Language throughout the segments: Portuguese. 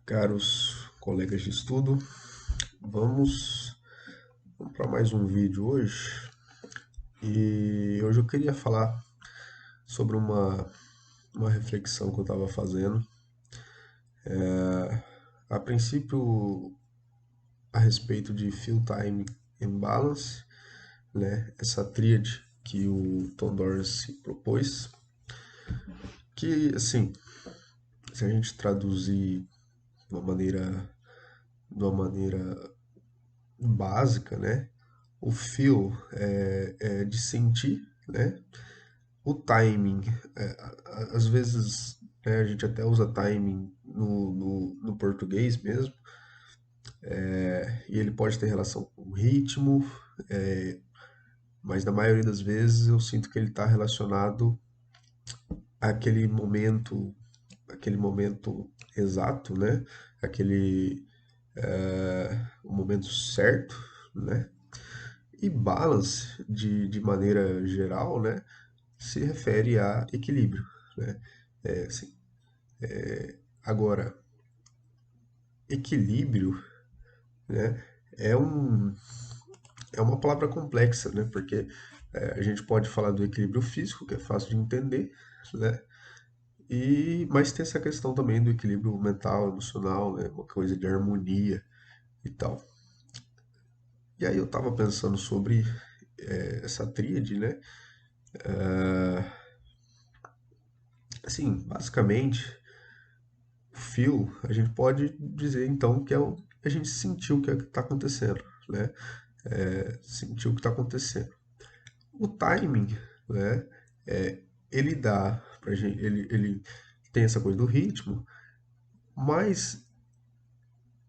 Caros colegas de estudo, vamos para mais um vídeo hoje. E hoje eu queria falar sobre uma reflexão que eu estava fazendo. A princípio, a respeito de fill time and balance, né? Essa tríade que o Tom Dorsey propôs, que, assim, se a gente traduzir de uma maneira básica, né? O feel é de sentir, né? O timing, às vezes, né, a gente até usa timing no português mesmo, e ele pode ter relação com o ritmo, mas na maioria das vezes eu sinto que ele está relacionado àquele aquele momento exato, né? Aquele o momento certo, né? E balance, de maneira geral, né? Se refere a equilíbrio, né? Assim, agora, equilíbrio, né, é um, é uma palavra complexa, né? Porque a gente pode falar do equilíbrio físico, que é fácil de entender, né? Mas tem essa questão também do equilíbrio mental, emocional, né? Uma coisa de harmonia e tal. E aí eu tava pensando sobre essa tríade, né? Assim, basicamente, o feel, a gente pode dizer então que é o a gente sentiu o que está acontecendo, né? Sentiu o que está acontecendo. O timing, né? Ele dá pra gente, ele tem essa coisa do ritmo, mas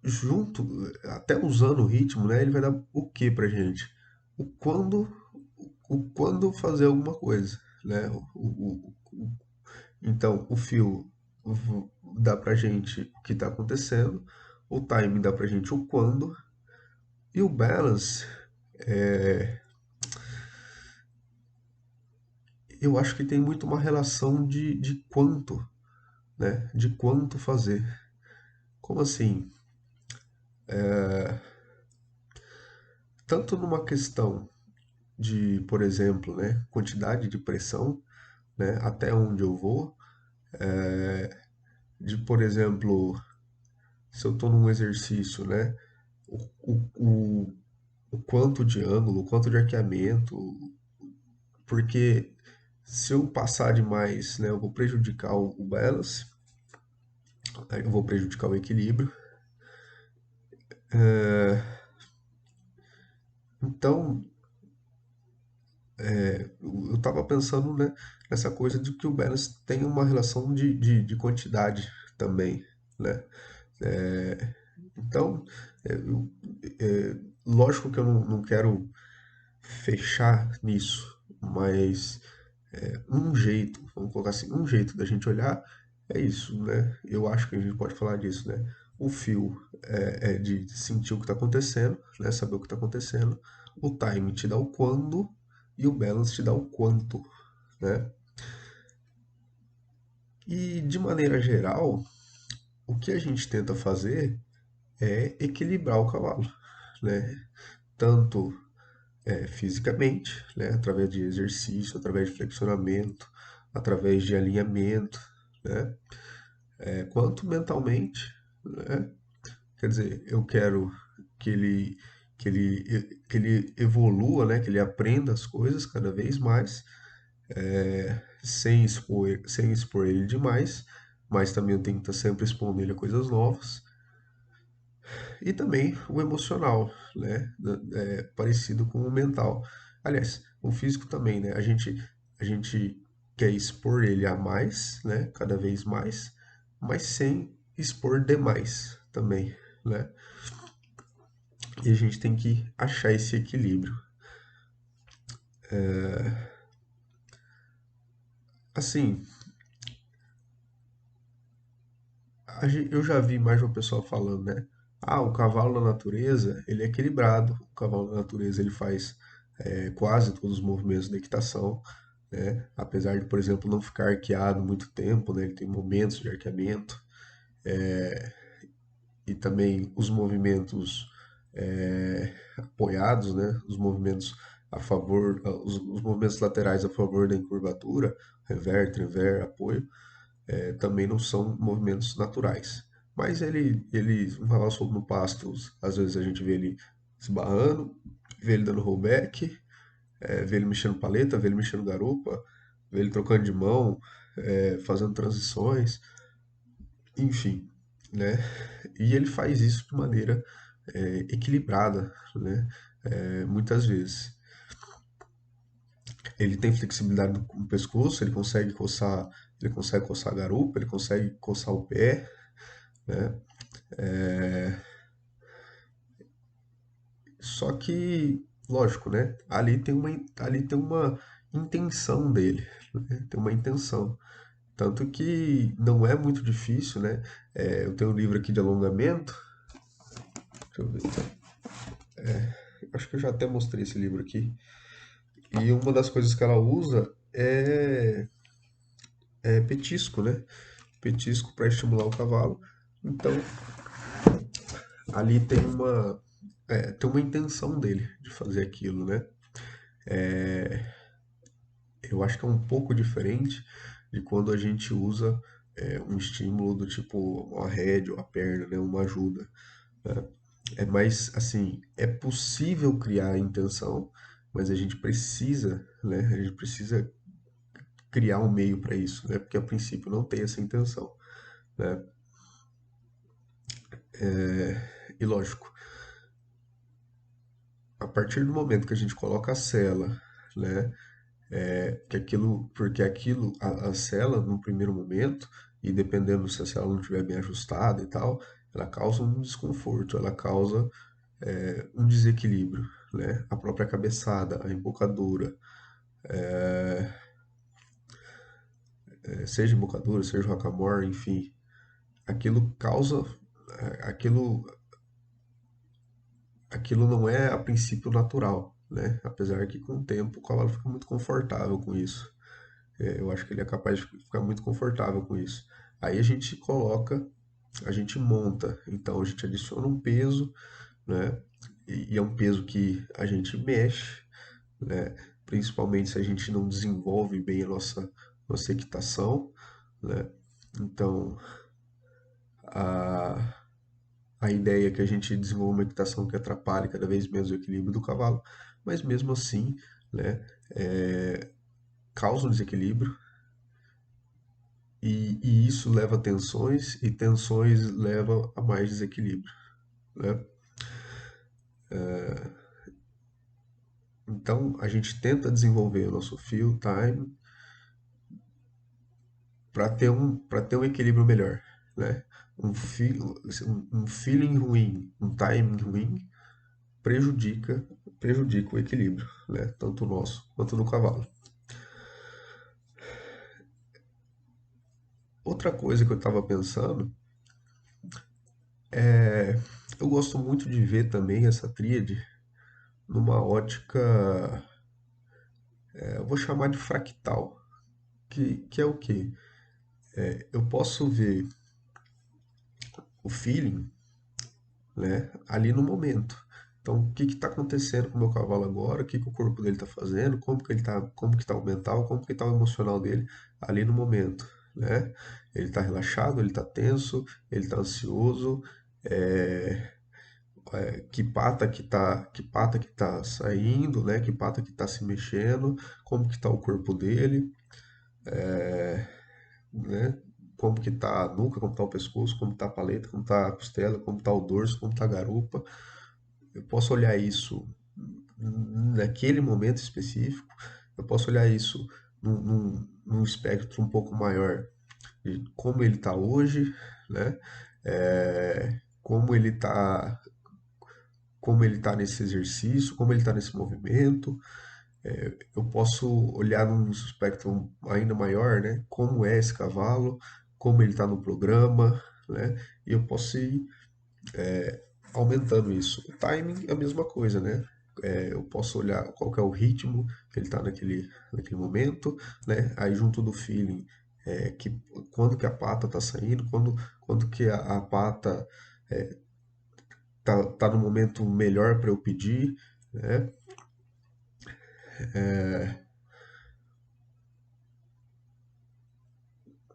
junto, até usando o ritmo, né? Ele vai dar o que pra gente? O quando, o quando fazer alguma coisa, né? Então, o feel dá pra gente o que está acontecendo, o timing dá pra gente o quando, e o balance, eu acho que tem muito uma relação de quanto, né? De quanto fazer. Como assim? Tanto numa questão de, por exemplo, né, quantidade de pressão, né, até onde eu vou, de, por exemplo, se eu estou num exercício, né, o, o, o, o quanto de ângulo, o quanto de arqueamento, porque se eu passar demais, né, eu vou prejudicar o balance, eu vou prejudicar o equilíbrio. Então, eu estava pensando, né, nessa coisa de que o balance tem uma relação de quantidade também, né? Então, lógico que eu não quero fechar nisso, mas um jeito, vamos colocar assim, um jeito da gente olhar é isso, né? Eu acho que a gente pode falar disso, né? O fio é de sentir o que está acontecendo, né? Saber o que está acontecendo. O time te dá o quando e o balance te dá o quanto, né? E de maneira geral, o que a gente tenta fazer é equilibrar o cavalo, né? Tanto fisicamente, né? Através de exercício, através de flexionamento, através de alinhamento, né? Quanto mentalmente, né? Quer dizer, eu quero que ele, que ele evolua, né? Que ele aprenda as coisas cada vez mais, sem expor ele demais, mas também eu tenho que estar sempre expondo ele a coisas novas. E também o emocional, né? Parecido com o mental. Aliás, o físico também, né? A gente quer expor ele a mais, né? Cada vez mais, mas sem expor demais também, né? E a gente tem que achar esse equilíbrio. Assim, eu já vi mais de uma pessoa falando, né? Ah, o cavalo na natureza, ele é equilibrado. O cavalo na natureza, ele faz quase todos os movimentos da equitação, né? Apesar de, por exemplo, não ficar arqueado muito tempo, né? Ele tem momentos de arqueamento. e também os movimentos apoiados, né? Os movimentos a favor, os movimentos laterais a favor da encurvatura, rever, trever, apoio, também não são movimentos naturais. Mas um cavalo solto no pasto, às vezes a gente vê ele esbarrando, vê ele dando rollback, vê ele mexendo paleta, vê ele mexendo garupa, vê ele trocando de mão, fazendo transições, enfim, né? E ele faz isso de maneira equilibrada, né? Muitas vezes. Ele tem flexibilidade no pescoço, ele consegue coçar a garupa, ele consegue coçar o pé, né? Só que, lógico, né? Ali tem uma intenção dele, né? Tem uma intenção. Tanto que não é muito difícil, né? Eu tenho um livro aqui de alongamento. Deixa eu ver. Acho que eu já até mostrei esse livro aqui. E uma das coisas que ela usa é petisco, né? Petisco para estimular o cavalo. Então, ali tem uma intenção dele de fazer aquilo, né? Eu acho que é um pouco diferente de quando a gente usa um estímulo do tipo uma rédea ou a perna, né? Uma ajuda. Né? É mais assim, é possível criar a intenção, mas a gente precisa, né? A gente precisa criar um meio para isso, né? Porque a princípio não tem essa intenção, né? E lógico, a partir do momento que a gente coloca a cela, né? Porque aquilo, a cela no primeiro momento, e dependendo se a cela não estiver bem ajustada e tal, ela causa um desconforto, ela causa um desequilíbrio, né? A própria cabeçada, a embocadura, seja embocadura, seja rocamore, enfim, aquilo causa, aquilo, aquilo não é a princípio natural, né? Apesar que com o tempo o cavalo fica muito confortável com isso. Eu acho que ele é capaz de ficar muito confortável com isso. Aí a gente coloca, a gente monta, então a gente adiciona um peso, né? E é um peso que a gente mexe, né? Principalmente se a gente não desenvolve bem a nossa equitação, né? Então, a, a ideia é que a gente desenvolva uma equitação que atrapalhe cada vez menos o equilíbrio do cavalo, mas mesmo assim, né, causa um desequilíbrio e isso leva a tensões e tensões levam a mais desequilíbrio, né? Então a gente tenta desenvolver o nosso feel time para ter um equilíbrio melhor, né? Um feeling ruim, um timing ruim prejudica prejudica o equilíbrio, né? Tanto o nosso quanto do cavalo. Outra coisa que eu estava pensando é eu gosto muito de ver também essa tríade numa ótica, eu vou chamar de fractal, que é o quê? Eu posso ver o feeling, né, ali no momento. Então, o que está acontecendo com o meu cavalo agora? O que, que o corpo dele está fazendo? Como que está o mental? Como que está o emocional dele ali no momento, né? Ele está relaxado? Ele está tenso? Ele está ansioso? É, que pata que tá saindo, né? Que pata que tá se mexendo? Como que está o corpo dele? Né? Como que tá a nuca, como tá o pescoço, como tá a paleta, como tá a costela, como tá o dorso, como tá a garupa. Eu posso olhar isso naquele momento específico, eu posso olhar isso num espectro um pouco maior de como ele está hoje, né? Como ele está nesse exercício, como ele está nesse movimento. Eu posso olhar num espectro ainda maior, né? Como é esse cavalo, como ele está no programa, né? E eu posso ir aumentando isso. O timing é a mesma coisa, né? Eu posso olhar qual que é o ritmo que ele está naquele momento, né? Aí junto do feeling, que quando que a pata está saindo, quando que a pata tá no momento melhor para eu pedir, né?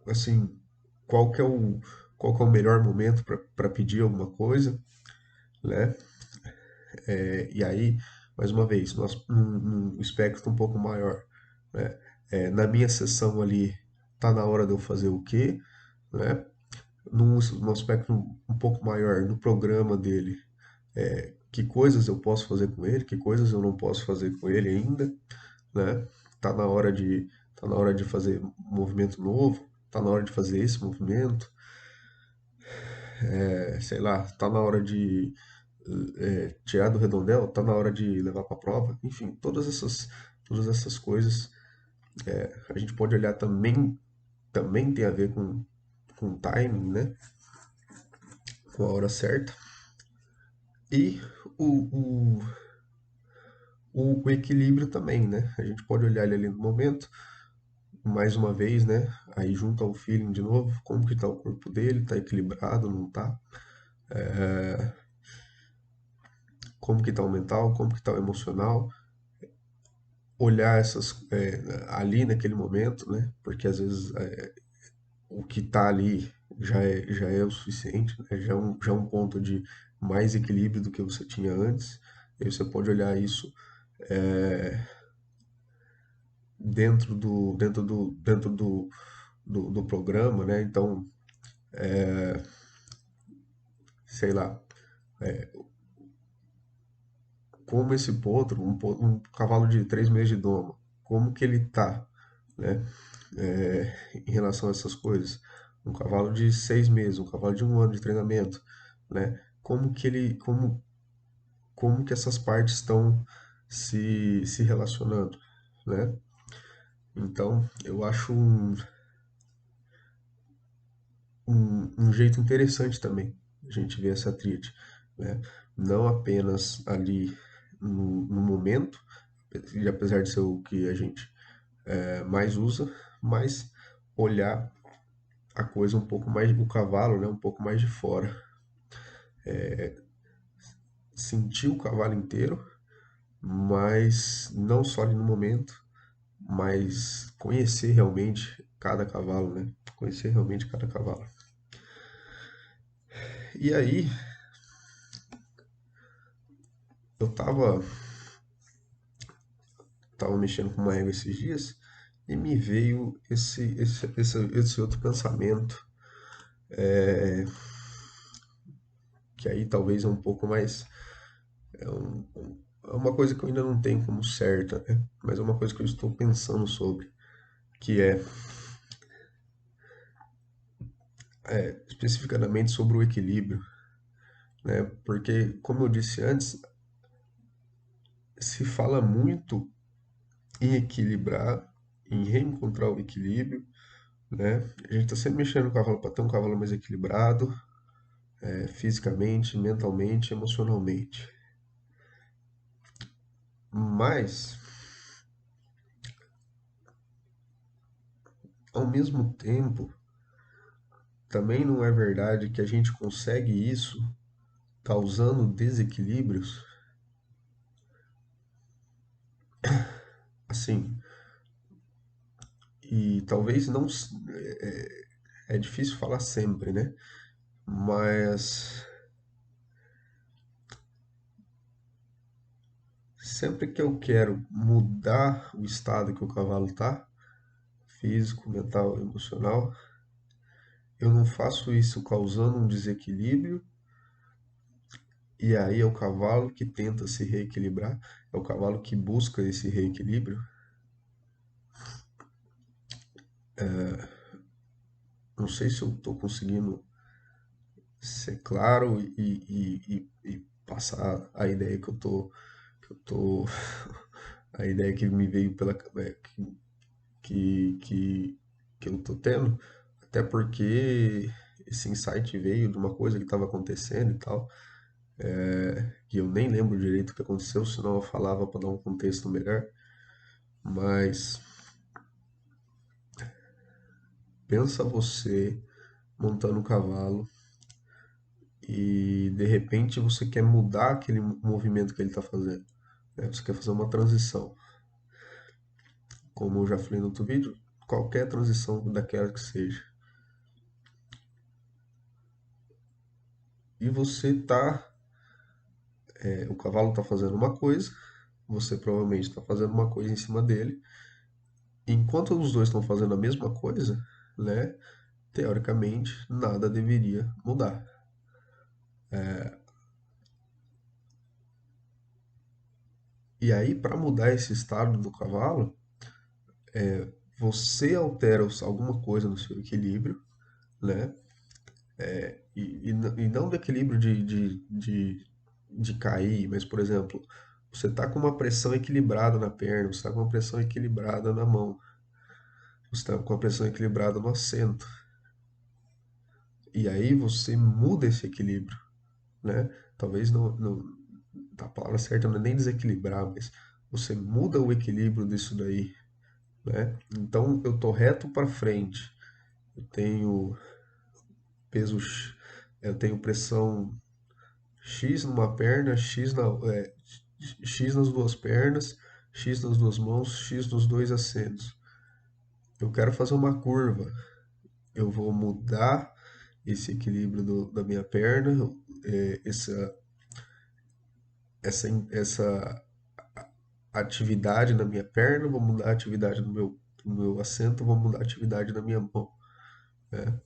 Assim, qual que é o, qual que é o melhor momento para pedir alguma coisa, né? E aí, mais uma vez, nós num espectro um pouco maior, né? Na minha sessão ali, tá na hora de eu fazer o quê, né? Num aspecto um pouco maior, no programa dele, que coisas eu posso fazer com ele, que coisas eu não posso fazer com ele ainda, né? Tá na hora de, tá na hora de fazer um movimento novo, tá na hora de fazer esse movimento, sei lá, tá na hora de tirar do redondel, tá na hora de levar para a prova, enfim, todas essas coisas a gente pode olhar também tem a ver com timing, né? Com a hora certa. E o, o, o equilíbrio também, né? A gente pode olhar ele ali no momento, mais uma vez, né? Aí junto ao feeling de novo, como que tá o corpo dele, tá equilibrado, não tá? Como que tá o mental, como que tá o emocional, olhar essas ali naquele momento, né? Porque às vezes o que tá ali já é o suficiente, né? Já é um ponto de mais equilíbrio do que você tinha antes. E aí você pode olhar isso dentro do programa, né? Então, sei lá, como esse potro, um cavalo de 3 meses de doma, como que ele tá, né? Em relação a essas coisas. Um cavalo de 6 meses, um cavalo de um ano de treinamento, né? Como que essas partes estão se relacionando, né? Então, eu acho um jeito interessante também a gente ver essa tríade, né? Não apenas ali no momento, e apesar de ser o que a gente mais usa, mas olhar a coisa um pouco mais, o cavalo, né? Um pouco mais de fora. Sentir o cavalo inteiro, mas não só ali no momento, mas conhecer realmente cada cavalo, né? Conhecer realmente cada cavalo. E aí, eu tava mexendo com uma égua esses dias e me veio esse outro pensamento, que aí talvez é um pouco mais. É uma coisa que eu ainda não tenho como certa, né? Mas é uma coisa que eu estou pensando sobre, que é especificamente sobre o equilíbrio, né? Porque, como eu disse antes, se fala muito em equilibrar, em reencontrar o equilíbrio, né? A gente está sempre mexendo no cavalo para ter um cavalo mais equilibrado, fisicamente, mentalmente, emocionalmente. Mas, ao mesmo tempo, também não é verdade que a gente consegue isso causando desequilíbrios. Assim, e talvez não. É difícil falar sempre, né? Mas sempre que eu quero mudar o estado que o cavalo tá, físico, mental, emocional, eu não faço isso causando um desequilíbrio, e aí é o cavalo que tenta se reequilibrar, é o cavalo que busca esse reequilíbrio. Não sei se eu estou conseguindo ser claro e passar a ideia que eu tô, a ideia que me veio que eu tô tendo, até porque esse insight veio de uma coisa que estava acontecendo e tal, que eu nem lembro direito o que aconteceu, senão eu falava para dar um contexto melhor. Mas pensa você montando um cavalo e de repente você quer mudar aquele movimento que ele está fazendo, né? Você quer fazer uma transição, como eu já falei no outro vídeo, qualquer transição daquela que seja. E o cavalo está fazendo uma coisa, você provavelmente está fazendo uma coisa em cima dele. Enquanto os dois estão fazendo a mesma coisa, né? Teoricamente, nada deveria mudar. E aí, para mudar esse estado do cavalo, você altera alguma coisa no seu equilíbrio, né? E não do equilíbrio de cair, mas, por exemplo, você está com uma pressão equilibrada na perna, você está com uma pressão equilibrada na mão, você está com uma pressão equilibrada no assento. E aí você muda esse equilíbrio, né? Talvez não a palavra certa não é nem desequilibrar, mas você muda o equilíbrio disso daí, né? Então eu tô reto para frente, eu tenho peso, eu tenho pressão X numa perna, X nas duas pernas, X nas duas mãos, X nos dois assentos. Eu quero fazer uma curva, eu vou mudar esse equilíbrio da minha perna, essa atividade na minha perna, vou mudar a atividade no meu assento, vou mudar a atividade na minha mão, né?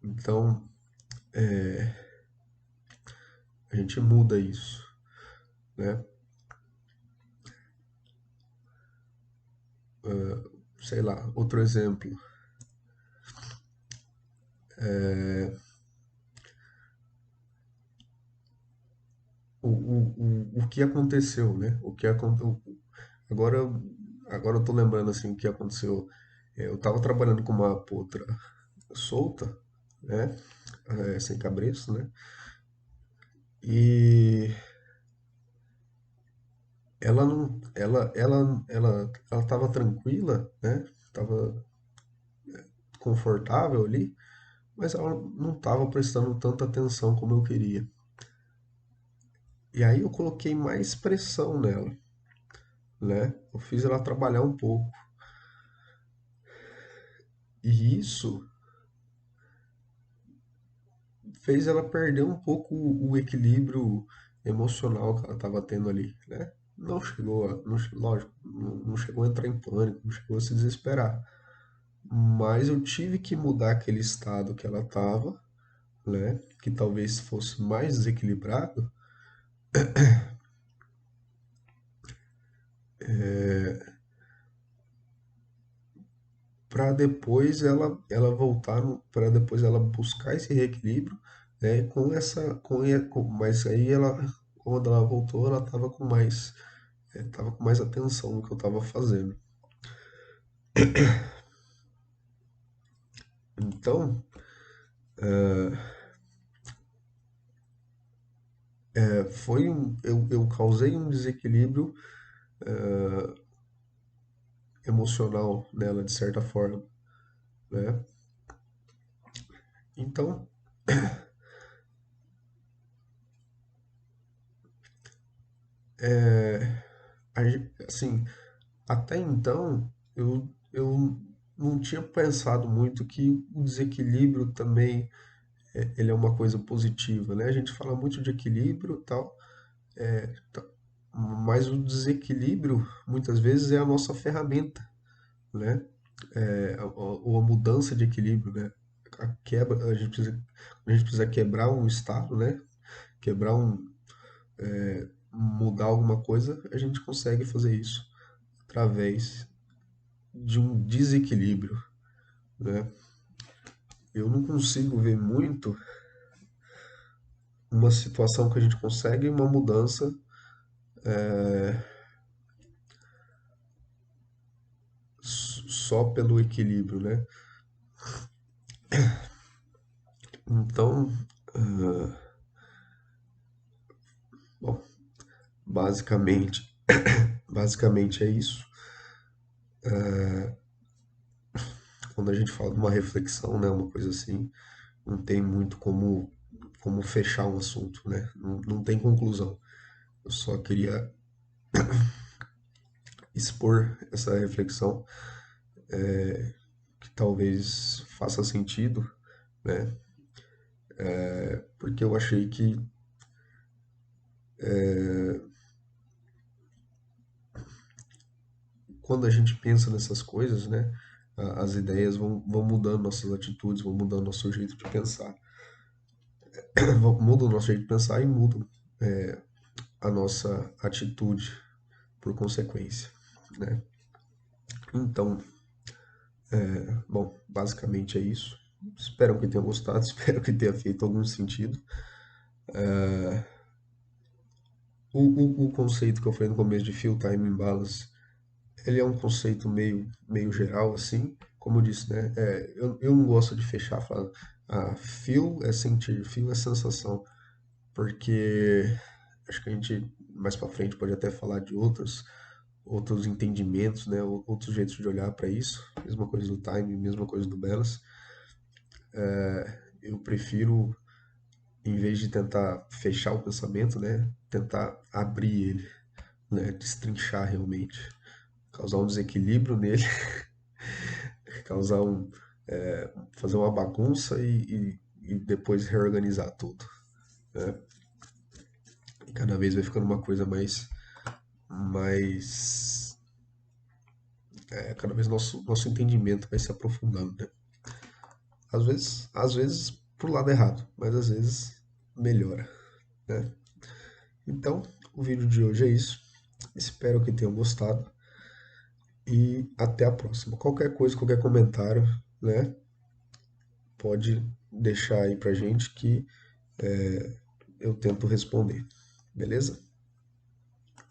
Então, a gente muda isso, né? Sei lá, outro exemplo. O que aconteceu, né? Agora, agora eu tô lembrando assim o que aconteceu. Eu tava trabalhando com uma potra solta, né? Sem cabresto, né? E ela não, ela tava tranquila, né? Tava confortável ali, mas ela não tava prestando tanta atenção como eu queria. E aí eu coloquei mais pressão nela, né? Eu fiz ela trabalhar um pouco. E isso fez ela perder um pouco o equilíbrio emocional que ela estava tendo ali, né? Não chegou a, não, lógico, não chegou a entrar em pânico, não chegou a se desesperar. Mas eu tive que mudar aquele estado que ela estava, né? Que talvez fosse mais desequilibrado, para depois ela voltar, para depois ela buscar esse reequilíbrio, né? Mas aí ela, quando ela voltou, ela estava com mais atenção no que eu estava fazendo. Então, eu causei um desequilíbrio emocional nela, de certa forma, né? Então, assim, até então, eu não tinha pensado muito que o desequilíbrio também ele é uma coisa positiva, né? A gente fala muito de equilíbrio e tal, mas o desequilíbrio muitas vezes é a nossa ferramenta, né? Ou a mudança de equilíbrio, né? A gente precisa quebrar um estado, né? Quebrar mudar alguma coisa, a gente consegue fazer isso através de um desequilíbrio, né? Eu não consigo ver muito uma situação que a gente consegue uma mudança só pelo equilíbrio, né? Então, bom, basicamente, basicamente é isso. Quando a gente fala de uma reflexão, né, uma coisa assim, não tem muito como fechar um assunto, né? Não tem conclusão. Eu só queria expor essa reflexão que talvez faça sentido, né? Porque eu achei que quando a gente pensa nessas coisas, né? As ideias vão mudando nossas atitudes, vão mudando nosso jeito de pensar. Mudam o nosso jeito de pensar e mudam a nossa atitude por consequência, né? Então, bom, basicamente é isso. Espero que tenham gostado, espero que tenha feito algum sentido. O conceito que eu falei no começo de Fill Time Imbalance, ele é um conceito meio geral, assim, como eu disse, né? Eu não gosto de fechar falando, feel é sentir, feel é sensação, porque acho que a gente mais para frente pode até falar de outros entendimentos, né? Outros jeitos de olhar para isso. Mesma coisa do time, mesma coisa do balance. Eu prefiro, em vez de tentar fechar o pensamento, né? Tentar abrir ele, né? Destrinchar realmente, causar um desequilíbrio nele, causar fazer uma bagunça e depois reorganizar tudo, né? E cada vez vai ficando uma coisa mais cada vez nosso entendimento vai se aprofundando, né? Às vezes pro lado errado, mas às vezes melhora, né? Então, o vídeo de hoje é isso. Espero que tenham gostado e até a próxima. Qualquer coisa, qualquer comentário, né? Pode deixar aí pra gente que eu tento responder. Beleza?